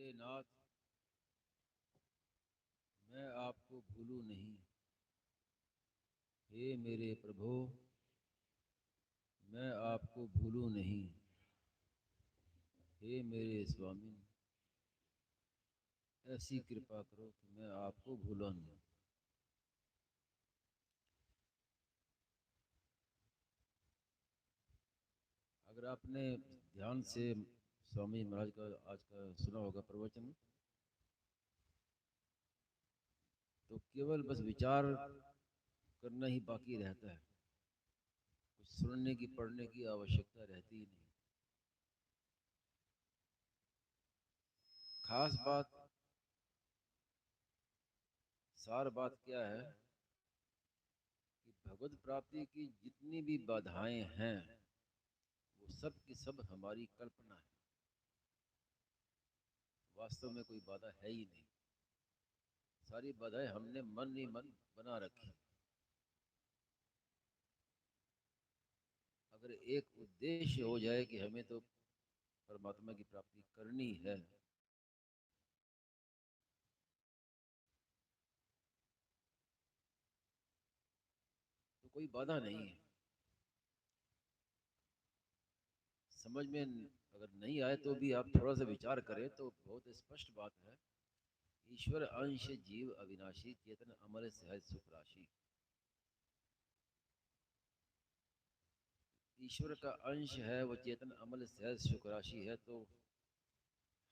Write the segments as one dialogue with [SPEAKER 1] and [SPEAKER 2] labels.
[SPEAKER 1] हे नाथ, मैं आपको भूलूं नहीं। हे मेरे प्रभु, मैं आपको भूलूं नहीं। हे मेरे स्वामी, ऐसी कृपा करो कि मैं आपको भूला नहीं। अगर आपने ध्यान से स्वामी महाराज का आज का सुना होगा प्रवचन, तो केवल बस विचार करना ही बाकी रहता है। कुछ सुनने की पढ़ने की आवश्यकता रहती ही नहीं। खास बात, सार बात क्या है कि भगवत प्राप्ति की जितनी भी बाधाएं हैं वो सब की सब हमारी कल्पना है। वास्तव में कोई बाधा है ही नहीं। सारी बाधाएं हमने मन ही मन बना रखी। अगर एक उद्देश्य हो जाए कि हमें तो परमात्मा की प्राप्ति करनी है, तो कोई बाधा नहीं है। समझ में अगर नहीं आए तो भी आप थोड़ा सा विचार करें तो बहुत स्पष्ट बात है। ईश्वर अंश जीव अविनाशी चेतन अमर सहज सुख राशि। ईश्वर का अंश है, वो चेतन अमल सहज सुख राशि है, तो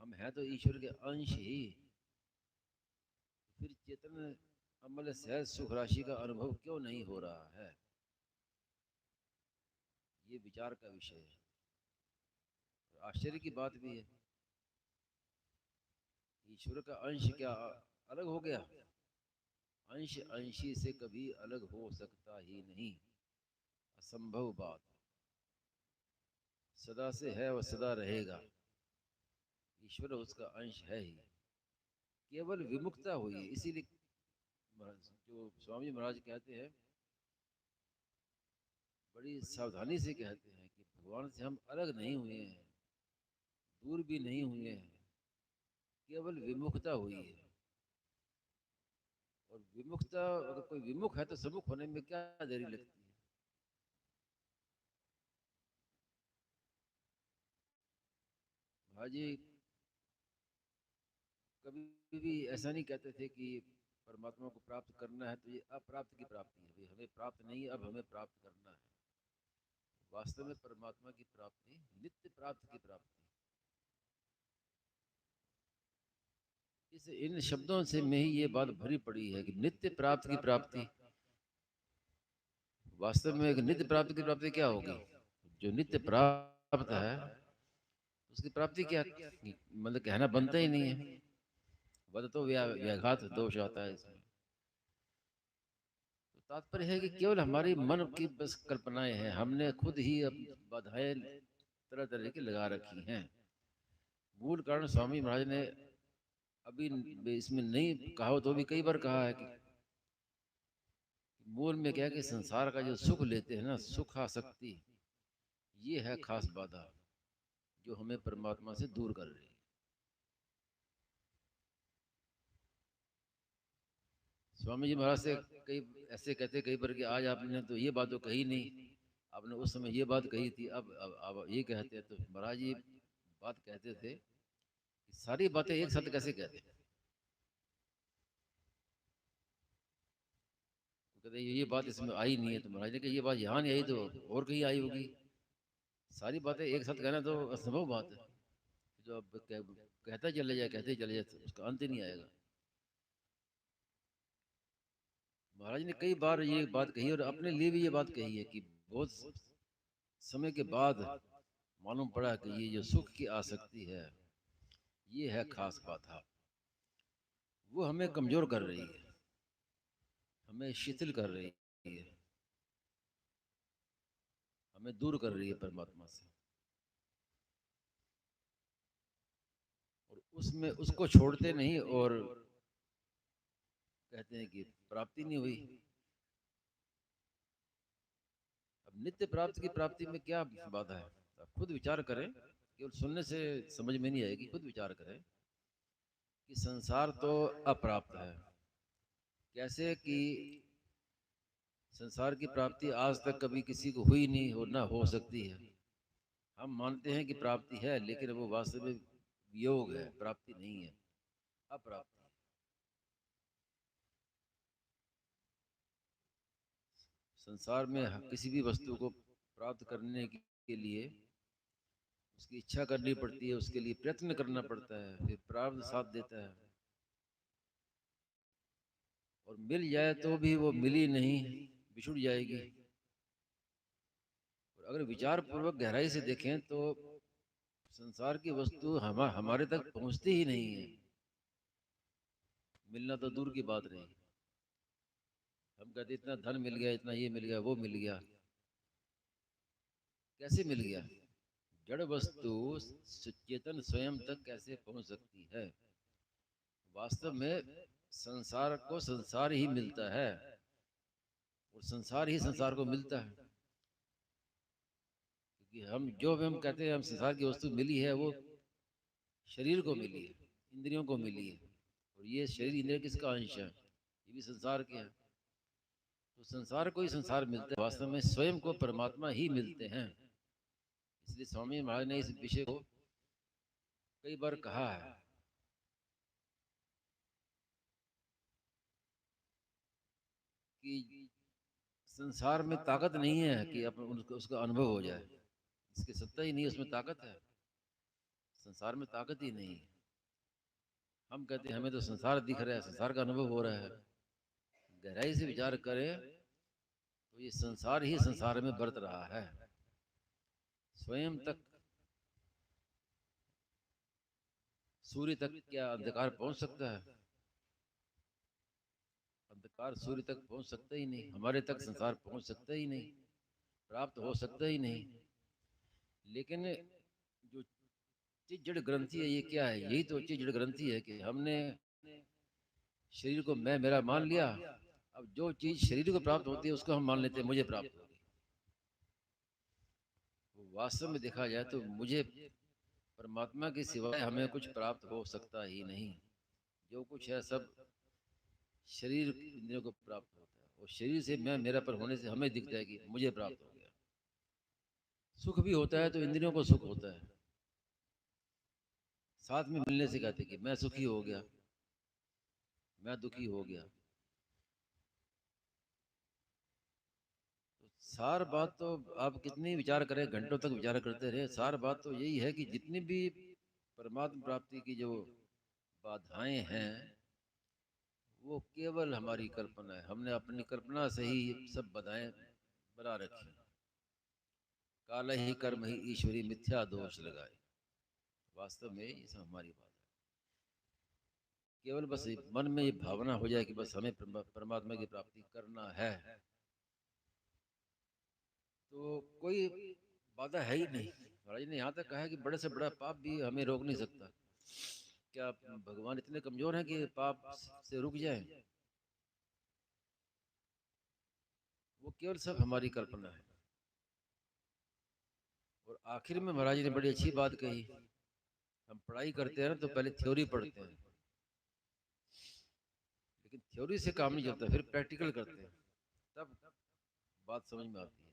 [SPEAKER 1] हम हैं तो ईश्वर के अंश ही। फिर चेतन अमल सहज सुख राशि का अनुभव क्यों नहीं हो रहा है? ये विचार का विषय है। और आश्चर्य की बात भी है, ईश्वर का अंश क्या अलग हो गया? अंश अंशी से कभी अलग हो सकता ही नहीं, असंभव बात। सदा से है और सदा रहेगा। ईश्वर उसका अंश है ही। केवल विमुक्ता हुई है। इसीलिए जो स्वामी महाराज कहते हैं, बड़ी सावधानी से कहते हैं कि भगवान से हम अलग नहीं हुए हैं, दूर भी नहीं हुए हैं, केवल विमुखता हुई है। और विमुखता, अगर कोई विमुख है तो सम्मुख होने में क्या देरी लगती है? महाराज जी कभी भी ऐसा नहीं कहते थे कि परमात्मा को प्राप्त करना है तो ये अप्राप्त की प्राप्ति है, भाई हमें प्राप्त नहीं है, अब हमें प्राप्त करना है। वास्तव में परमात्मा की प्राप्ति नित्य प्राप्त की प्राप्ति। इस इन शब्दों से में ही ये बात भरी पड़ी है कि नित्य प्राप्त की प्राप्ति। वास्तव में एक नित्य प्राप्ति की प्राप्ति क्या होगी? जो नित्य प्राप्त है उसकी प्राप्ति क्या, मतलब कहना बनता ही नहीं है। वद तो व्याघात दोष आता है इसमें। तो तात्पर्य है कि केवल हमारी मन की बस कल्पनाएं हैं। हमने खुद ही अब बाधाएं तरह तरह की लगा रखी हैं। मूल कारण स्वामी महाराज ने अभी इसमें नहीं कहा हो तो भी कई बार कहा है कि मूल में क्या है कि संसार का जो सुख लेते हैं ना, सुख आसक्ति, ये है खास बाधा जो हमें परमात्मा से दूर कर रही है। स्वामी जी महाराज से कई ऐसे कहते कई बार कि आज आपने तो ये बात तो कही नहीं, आपने उस समय ये बात कही थी, अब ये कहते हैं। तो महाराज जी बात कहते थे कि सारी बातें एक साथ कैसे कहते हैं? तो कहते ये बात इसमें आई नहीं है। तो महाराज ने कहा ये बात यहाँ नहीं आई तो और कहीं आई होगी। सारी बातें एक साथ कहना तो असंभव बात है। जो अब कहता चले जाए, कहते चले जाए, तो उसका अंत ही नहीं आएगा। महाराज ने कई बार ये बात कही और अपने लिए भी ये बात कही है कि बहुत समय के बाद मालूम पड़ा कि ये जो सुख की आसक्ति है ये है खास बाधा। वो हमें कमजोर कर रही है, हमें शिथिल कर रही है, हमें दूर कर रही है परमात्मा से। और उसमें उसको छोड़ते नहीं और कहते हैं कि प्राप्ति नहीं हुई। अब नित्य प्राप्ति की प्राप्ति में क्या बाधा है? आप खुद विचार करें। केवल सुनने से समझ में नहीं आएगी, खुद विचार करें। कि संसार तो अप्राप्त है। कैसे कि संसार की प्राप्ति आज तक कभी किसी को हुई नहीं और ना हो सकती है। हम मानते हैं कि प्राप्ति है, लेकिन वो वास्तव में वियोग है, प्राप्ति नहीं है, अप्राप्ति। संसार में किसी भी वस्तु को प्राप्त करने के लिए उसकी इच्छा करनी पड़ती है, उसके लिए प्रयत्न करना पड़ता है, फिर प्रारब्ध साथ देता है। और मिल जाए तो भी वो मिली नहीं, बिछुड़ जाएगी। और अगर विचार पूर्वक गहराई से देखें तो संसार की वस्तु हमारे तक पहुंचती ही नहीं है। मिलना तो दूर की बात रही। हम कहते इतना धन मिल गया, इतना ये मिल गया, वो मिल गया। कैसे मिल गया? जड़ वस्तु चेतन स्वयं तक कैसे पहुंच सकती है? वास्तव में संसार को संसार ही मिलता है और संसार ही संसार को मिलता है। क्योंकि हम कहते हैं हम संसार की वस्तु मिली है, वो शरीर को मिली है, इंद्रियों को मिली है। और ये शरीर इंद्रिय किसका अंश है? ये भी संसार के हैं। तो संसार को ही संसार मिलता है, वास्तव में स्वयं को परमात्मा ही मिलते हैं। इसलिए स्वामी महाराज ने इस विषय को कई बार कहा है कि संसार में ताकत नहीं है कि उसका अनुभव हो जाए। इसकी सत्ता ही नहीं, उसमें ताकत है। संसार में ताकत ही नहीं है। हम कहते हैं हमें तो संसार दिख रहा है, संसार का अनुभव हो रहा है। गहराई से विचार करें तो ये संसार ही संसार में बरत रहा है। स्वयं तक सूर्य तक क्या अंधकार पहुंच सकता है? अंधकार सूर्य तक पहुंच सकता ही नहीं, हमारे तक संसार पहुंच सकता ही नहीं, प्राप्त हो सकता ही नहीं। लेकिन जो चित जड़ ग्रंथि है, ये क्या है? यही तो चित जड़ ग्रंथि है कि हमने शरीर को मैं मेरा मान लिया। अब जो चीज शरीर को प्राप्त होती है उसको हम मान लेते हैं मुझे प्राप्त होगी। वास्तव में देखा जाए तो मुझे परमात्मा के सिवाय हमें कुछ प्राप्त हो सकता ही नहीं। जो कुछ है सब शरीर इंद्रियों को प्राप्त होता है, और शरीर से मैं मेरा पर होने से हमें दिखता है कि मुझे प्राप्त हो गया। सुख भी होता है तो इंद्रियों को सुख होता है, साथ में मिलने से कहते कि मैं सुखी हो गया, मैं दुखी हो गया। तो सार बात तो आप कितनी विचार करें, घंटों तक विचार करते रहे, सार बात तो यही है कि जितनी भी परमात्मा प्राप्ति की जो बाधाएं हैं वो केवल हमारी कल्पना है। हमने अपनी कल्पना से ही सब बाधाएं बना रखी। काल ही कर्म ही ईश्वरी मिथ्या दोष लगाए। वास्तव में ये सब हमारी बात है। केवल बस मन में ये भावना हो जाए कि बस हमें परमात्मा की प्राप्ति करना है, तो कोई बाधा है ही नहीं। महाराज ने यहाँ तक कहा है कि बड़े से बड़ा पाप भी हमें रोक नहीं सकता। क्या भगवान इतने कमजोर हैं कि पाप से रुक जाएं? वो केवल सब हमारी कल्पना है। और आखिर में महाराज ने बड़ी अच्छी बात कही। हम पढ़ाई करते हैं ना तो पहले थ्योरी पढ़ते हैं, लेकिन थ्योरी से काम नहीं चलता, फिर प्रैक्टिकल करते हैं, तब बात समझ में आती है।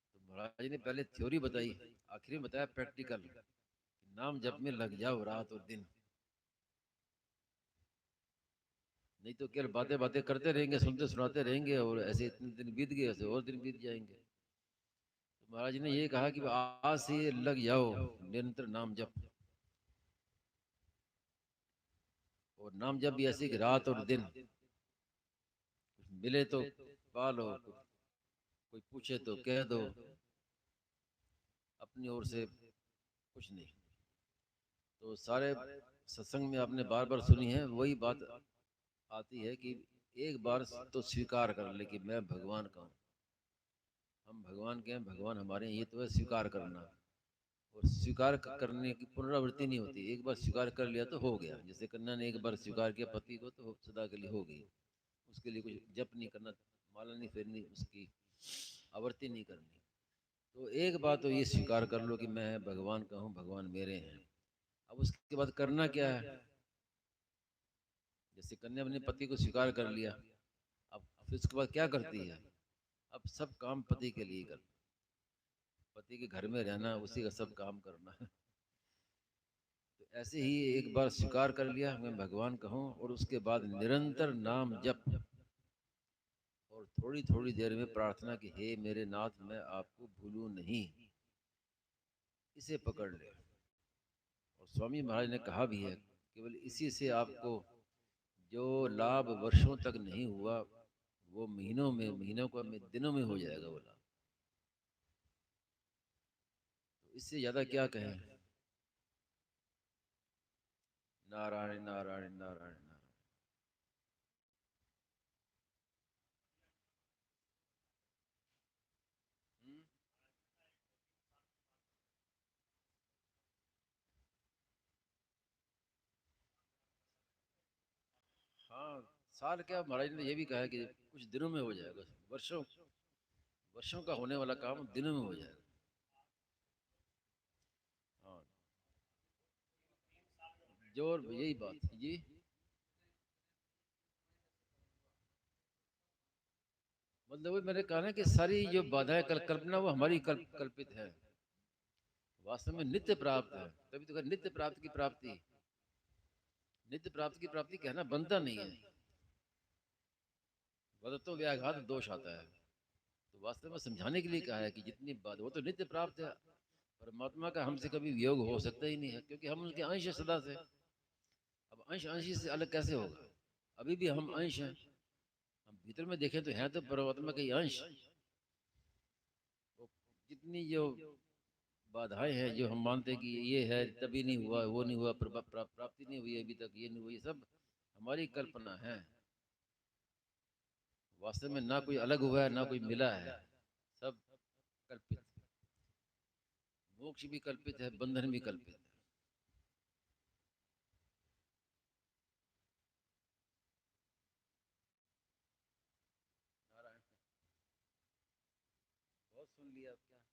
[SPEAKER 1] तो महाराज ने पहले थ्योरी बताई, आखिर में बताया प्रैक्टिकल। नाम जप में लग जाओ रात और दिन। नहीं तो केवल बातें बातें करते रहेंगे, सुनते सुनाते रहेंगे, और ऐसे इतने दिन बीत गए, ऐसे और दिन बीत जाएंगे। तो महाराज ने ये कहा कि आज से लग जाओ निरंतर नाम जप। और नाम जप भी ऐसे कि रात और दिन, कुछ मिले तो पालो, कोई पूछे तो कह दो, अपनी ओर से कुछ नहीं। तो सारे सत्संग में आपने बार बार सुनी है, वही बात आती है कि एक बार तो स्वीकार कर ले कि मैं भगवान का हूँ, हम भगवान के हैं, भगवान हमारे हैं, ये तो है स्वीकार करना। और स्वीकार करने की पुनरावृत्ति नहीं होती। एक बार स्वीकार कर लिया तो हो गया। जैसे कन्या ने एक बार स्वीकार किया पति को तो सदा के लिए हो गई। उसके लिए कुछ जप नहीं करना, माला नहीं फेरनी, उसकी आवर्ती नहीं करनी। तो एक बात तो ये स्वीकार कर लो कि मैं भगवान का हूँ, भगवान मेरे हैं। अब उसके बाद करना क्या है? जैसे कन्या अपने पति को स्वीकार कर लिया, अब फिर उसके बाद क्या करती है? अब सब काम पति के लिए कर, पति के घर में रहना, उसी का सब काम करना। तो ऐसे ही एक बार स्वीकार कर लिया मैं भगवान कहूँ, और उसके बाद निरंतर नाम जप, और थोड़ी थोड़ी देर में प्रार्थना कि हे मेरे नाथ मैं आपको भूलूं नहीं, इसे पकड़ ले। और स्वामी महाराज ने कहा भी है, केवल इसी से आपको जो लाभ वर्षों तक नहीं हुआ, वो महीनों में, महीनों को में, दिनों में हो जाएगा वो लाभ। तो इससे ज्यादा क्या कहें? नारायण नारायण नारायण नारायण। हम्म? हाँ, साल क्या, महाराज ने ये भी कहा है कि कुछ दिनों में हो जाएगा, वर्षों, वर्षों का होने वाला काम दिनों में हो जाएगा। हाँ, जोर यही बात जी। मतलब वही मैंने कहा ना कि सारी जो बाधाएं कल्पना, वो हमारी कल्पित है, वास्तव में नित्य प्राप्त है। तभी तो कहा नित्य प्राप्त की प्राप्ति, नित्य प्राप्त की प्राप्ति कहना बनता नहीं है, वदतो व्याघात दोष आता है। तो वास्तव में समझाने के लिए कहा है कि जितनी बात, वो तो नित्य प्राप्त है, परमात्मा का हमसे कभी वियोग हो सकता ही नहीं है, क्योंकि हम उनके अंश है सदा से। अब अंश अंश से अलग कैसे होगा? अभी भी हम अंश हैं, हम भीतर में देखें तो हैं तो परमात्मा के ही अंश। वो जितनी जो बाधाएं हैं, जो हम मानते हैं कि ये है तभी नहीं हुआ, वो नहीं हुआ, प्राप्ति नहीं हुई अभी तक, ये नहीं हुई, सब हमारी कल्पना है। वास्तव में ना कोई अलग हुआ है, ना कोई मिला है, सब कल्पित। मोक्ष भी कल्पित है, बंधन भी कल्पित है। नारायण। बहुत सुन लिया अब क्या।